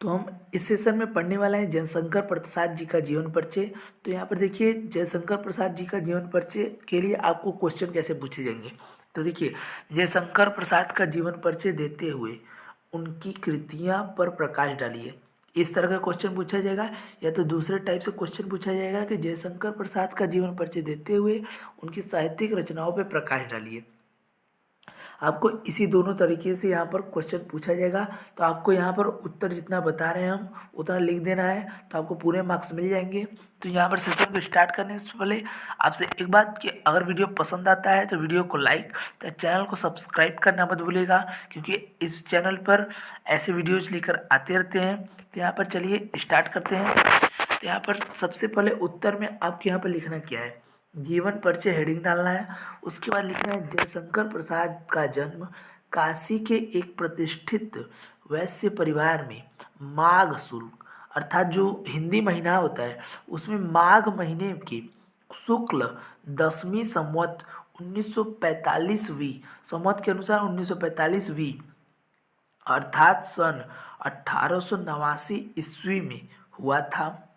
तो हम इस सेशन में पढ़ने वाले हैं जयशंकर प्रसाद जी का जीवन परिचय। तो यहाँ पर देखिए, जयशंकर प्रसाद जी का जीवन परिचय के लिए आपको क्वेश्चन कैसे पूछे जाएंगे। तो देखिए, जयशंकर प्रसाद का जीवन परिचय देते हुए उनकी कृतियाँ पर प्रकाश डालिए। इस तरह का क्वेश्चन पूछा जाएगा, या तो दूसरे टाइप से क्वेश्चन पूछा जाएगा कि जयशंकर प्रसाद का जीवन परिचय देते हुए उनकी साहित्यिक रचनाओं पर प्रकाश डालिए। आपको इसी दोनों तरीके से यहाँ पर क्वेश्चन पूछा जाएगा। तो आपको यहाँ पर उत्तर जितना बता रहे हैं हम उतना लिख देना है, तो आपको पूरे मार्क्स मिल जाएंगे। तो यहाँ पर सेशन को स्टार्ट करने से पहले आपसे एक बात कि अगर वीडियो पसंद आता है तो वीडियो को लाइक, तो चैनल को सब्सक्राइब करना मत भूलिएगा, क्योंकि इस चैनल पर ऐसे वीडियोज लेकर आते रहते हैं। तो यहाँ पर चलिए स्टार्ट करते हैं। तो यहाँ पर सबसे पहले उत्तर में आपके यहाँ पर लिखना क्या है, जीवन परिचय हेडिंग डालना है। उसके बाद लिखना है जयशंकर प्रसाद का जन्म काशी के एक प्रतिष्ठित वैश्य परिवार में माघ शुल्क, अर्थात जो हिंदी महीना होता है उसमें माघ महीने की शुक्ल 10वीं संवत 1945वीं संवत के अनुसार 1945वीं अर्थात सन 1889 ईस्वी में हुआ था।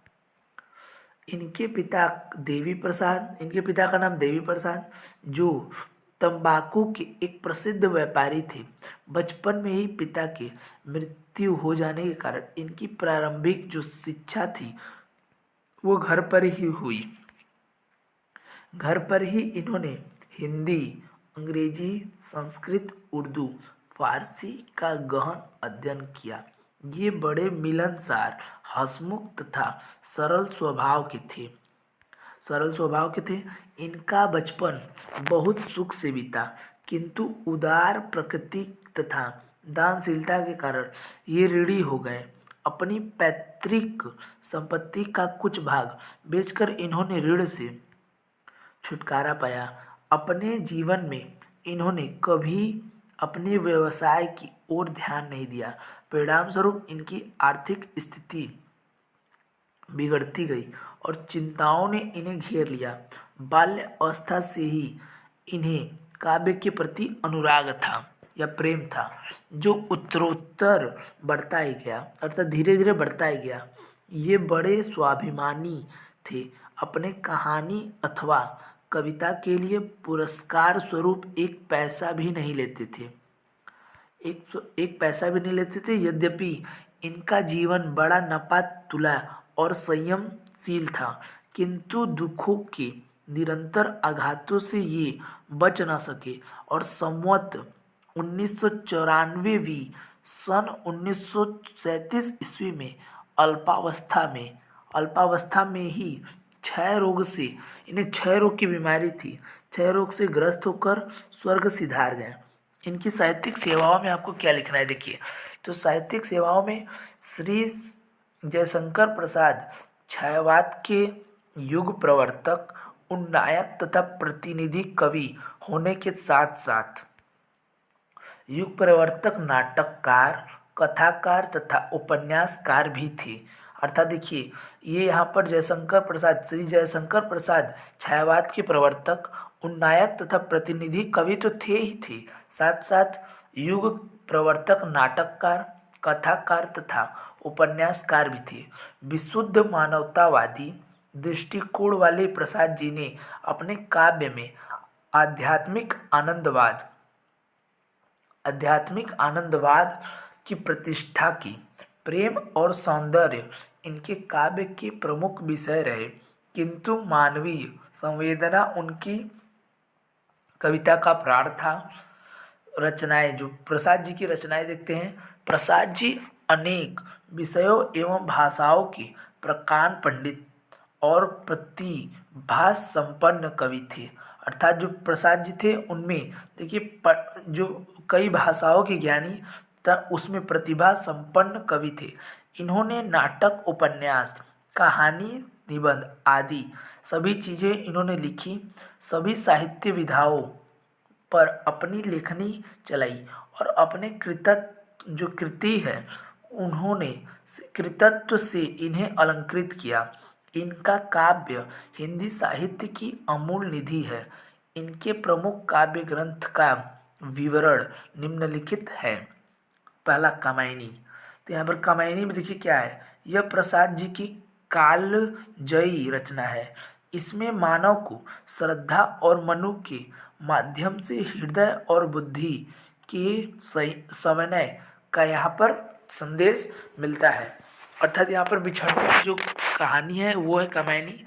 इनके पिता इनके पिता का नाम देवी प्रसाद, जो तंबाकू के एक प्रसिद्ध व्यापारी थे। बचपन में ही पिता के मृत्यु हो जाने के कारण इनकी प्रारंभिक जो शिक्षा थी वो घर पर ही हुई। घर पर ही इन्होंने हिंदी, अंग्रेजी, संस्कृत, उर्दू, फारसी का गहन अध्ययन किया। ये बड़े मिलनसार, हंसमुख तथा सरल स्वभाव के थे। इनका बचपन बहुत सुख से बीता, किंतु उदार प्रकृति तथा दानशीलता के कारण ये ऋणी हो गए। अपनी पैतृक संपत्ति का कुछ भाग बेचकर इन्होंने ऋण से छुटकारा पाया। अपने जीवन में इन्होंने कभी अपने व्यवसाय की ओर ध्यान नहीं दिया। परिणाम स्वरूप इनकी आर्थिक स्थिति बिगड़ती गई और चिंताओं ने इन्हें घेर लिया। बाल्य अवस्था से ही इन्हें काव्य के प्रति अनुराग था या प्रेम था, जो उत्तरोत्तर बढ़ता ही गया, अर्थात धीरे धीरे बढ़ता ही गया। ये बड़े स्वाभिमानी थे। अपने कहानी अथवा कविता के लिए पुरस्कार स्वरूप एक पैसा भी नहीं लेते थे। एक पैसा भी नहीं लेते थे। यद्यपि इनका जीवन बड़ा नपा तुला और संयमशील था, किंतु दुखों के निरंतर आघातों से ये बच न सके और संवत 1994 सन 1937 ईस्वी में अल्पावस्था में ही क्षय रोग से, इन्हें क्षय रोग की बीमारी थी, क्षय रोग से ग्रस्त होकर स्वर्ग सिधार गए। इनकी साहित्यिक सेवाओं में आपको क्या लिखना है, देखिए। तो साहित्यिक सेवाओं में श्री जयशंकर प्रसाद छायावाद के युग प्रवर्तक, उन्नायक तथा प्रतिनिधि कवि होने के साथ साथ युग प्रवर्तक नाटककार, कथाकार तथा उपन्यासकार भी थे। अर्थात देखिए, ये यहाँ पर श्री जयशंकर प्रसाद छायावाद के प्रवर्तक, उन्नायक तथा प्रतिनिधि कवि तो थे ही थे, साथ साथ युग प्रवर्तक नाटककार, कथाकार तथा उपन्यासकार भी थे। विशुद्ध मानवतावादी दृष्टिकोण वाले प्रसाद जी ने अपने काव्य में आध्यात्मिक आनंदवाद की प्रतिष्ठा की। प्रेम और सौंदर्य इनके काव्य के प्रमुख विषय रहे, किंतु मानवीय संवेदना उनकी कविता का प्राण था। रचनाएं, जो प्रसाद जी की रचनाएं देखते हैं, प्रसाद जी अनेक विषयों एवं भाषाओं के प्रकांड पंडित और प्रतिभा संपन्न कवि थे। अर्थात जो प्रसाद जी थे उनमें देखिए जो कई भाषाओं के ज्ञानी तथा उसमें प्रतिभा संपन्न कवि थे। इन्होंने नाटक, उपन्यास, कहानी, निबंध आदि सभी चीज़ें इन्होंने लिखी। सभी साहित्य विधाओं पर अपनी लेखनी चलाई और अपने जो कृति है उन्होंने कृतित्व से इन्हें अलंकृत किया। इनका काव्य हिंदी साहित्य की अमूल्य निधि है। इनके प्रमुख काव्य ग्रंथ का विवरण निम्नलिखित है। पहला, कामायनी। तो यहाँ पर कामायनी में देखिए क्या है, यह प्रसाद जी की कालजयी रचना है। इसमें मानव को श्रद्धा और मनु के माध्यम से हृदय और बुद्धि के समन्वय का यहाँ पर संदेश मिलता है। अर्थात यहाँ पर बिछड़ने की जो कहानी है वो है कामायनी।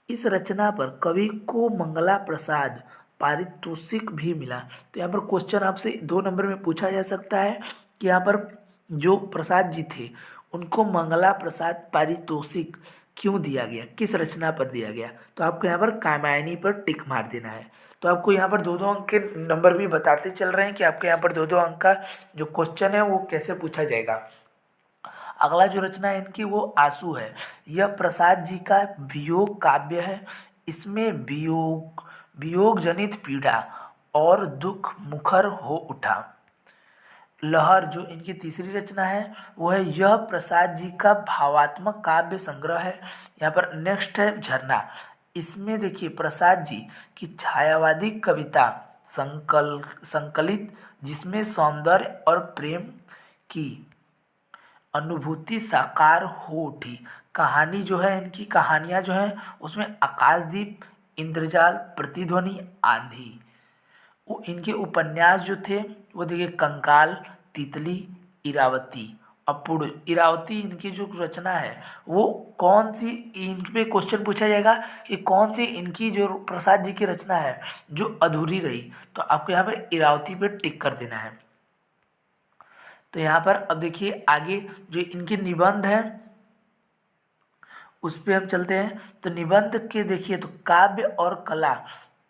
इस रचना पर कवि को मंगला प्रसाद पारितोषिक भी मिला। तो यहाँ पर क्वेश्चन आपसे 2 नंबर में पूछा जा सकता है कि यहाँ पर जो प्रसाद जी थे उनको मंगला प्रसाद पारितोषिक क्यों दिया गया, किस रचना पर दिया गया। तो आपको यहाँ पर कामायनी पर टिक मार देना है। तो आपको यहाँ पर 2-2 अंक के नंबर भी बताते चल रहे हैं कि आपके यहाँ पर 2-2 अंक का जो क्वेश्चन है वो कैसे पूछा जाएगा। अगला जो रचना है इनकी वो आंसू है। यह प्रसाद जी का वियोग काव्य है। इसमें वियोग जनित पीड़ा और दुख मुखर हो उठा। लहर जो इनकी तीसरी रचना है वो है, यह प्रसाद जी का भावात्मक काव्य संग्रह है। यहाँ पर नेक्स्ट है झरना। इसमें देखिए प्रसाद जी की छायावादी कविता संकलित, जिसमें सौंदर्य और प्रेम की अनुभूति साकार हो उठी। कहानी जो है इनकी कहानियाँ जो हैं उसमें आकाशदीप, इंद्रजाल, प्रतिध्वनि, आंधी। वो इनके उपन्यास जो थे वो देखिए कंकाल, तितली, इरावती, अपूर्ण। इरावती इनकी जो रचना है वो कौन सी, इन पे क्वेश्चन पूछा जाएगा कि कौन सी इनकी जो प्रसाद जी की रचना है जो अधूरी रही। तो आपको यहाँ पे इरावती पे टिक कर देना है। तो यहाँ पर अब देखिए आगे जो इनके निबंध हैं उस पर हम चलते हैं। तो निबंध के देखिए तो काव्य और कला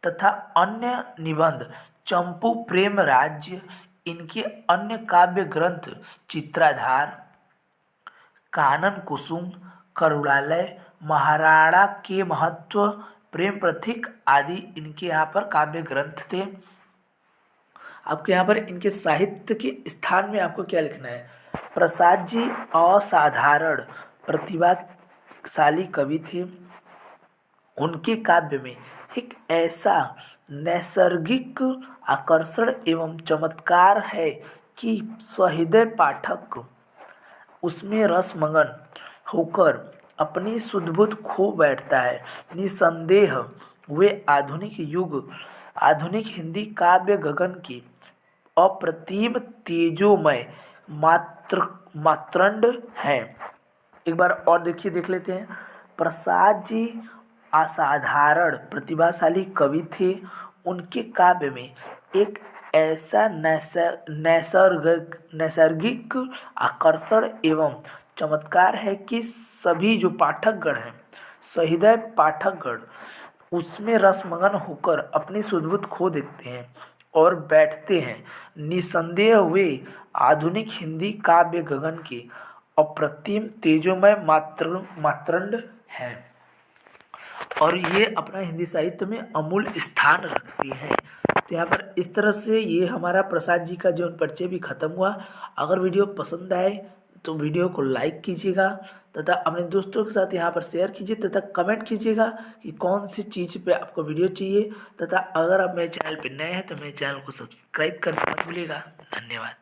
तथा अन्य निबंध, चंपू प्रेम राज्य, इनके अन्य काव्य ग्रंथ चित्राधार, कानन कुसुम, करुणालय, महाराणा के महत्व, प्रेम प्रतीक आदि इनके यहाँ पर काव्य ग्रंथ थे। आपके यहाँ पर इनके साहित्य के स्थान में आपको क्या लिखना है। प्रसाद जी असाधारण प्रतिभाशाली कवि थे। उनके काव्य में एक ऐसा नैसर्गिक आकर्षण एवं चमत्कार है कि सहृदय पाठक उसमें रसमगन होकर अपनी सुध-बुध खो बैठता है। निसंदेह वे आधुनिक हिंदी काव्य गगन के अप्रतिम तेजोमय मातृंड हैं। एक बार और देखिए, देख लेते हैं। प्रसाद जी असाधारण प्रतिभाशाली कवि थे। उनके काव्य में एक ऐसा नैसर्गिक आकर्षण एवं चमत्कार है कि सभी जो पाठकगण हैं, सहृदय पाठकगण उसमें रसमगन होकर अपनी सुध-बुध खो देते हैं और बैठते हैं। निसंदेह वे आधुनिक हिंदी काव्य गगन के अप्रतिम तेजोमय मातृंड हैं और ये अपना हिंदी साहित्य में अमूल्य स्थान रखती हैं। तो यहाँ पर इस तरह से ये हमारा प्रसाद जी का जीवन परिचय भी खत्म हुआ। अगर वीडियो पसंद आए तो वीडियो को लाइक कीजिएगा तथा अपने दोस्तों के साथ यहाँ पर शेयर कीजिए तथा कमेंट कीजिएगा कि कौन सी चीज़ पे आपको वीडियो चाहिए। तथा अगर आप मेरे चैनल पे नए हैं तो मेरे चैनल को सब्सक्राइब करना मत भूलिएगा। धन्यवाद।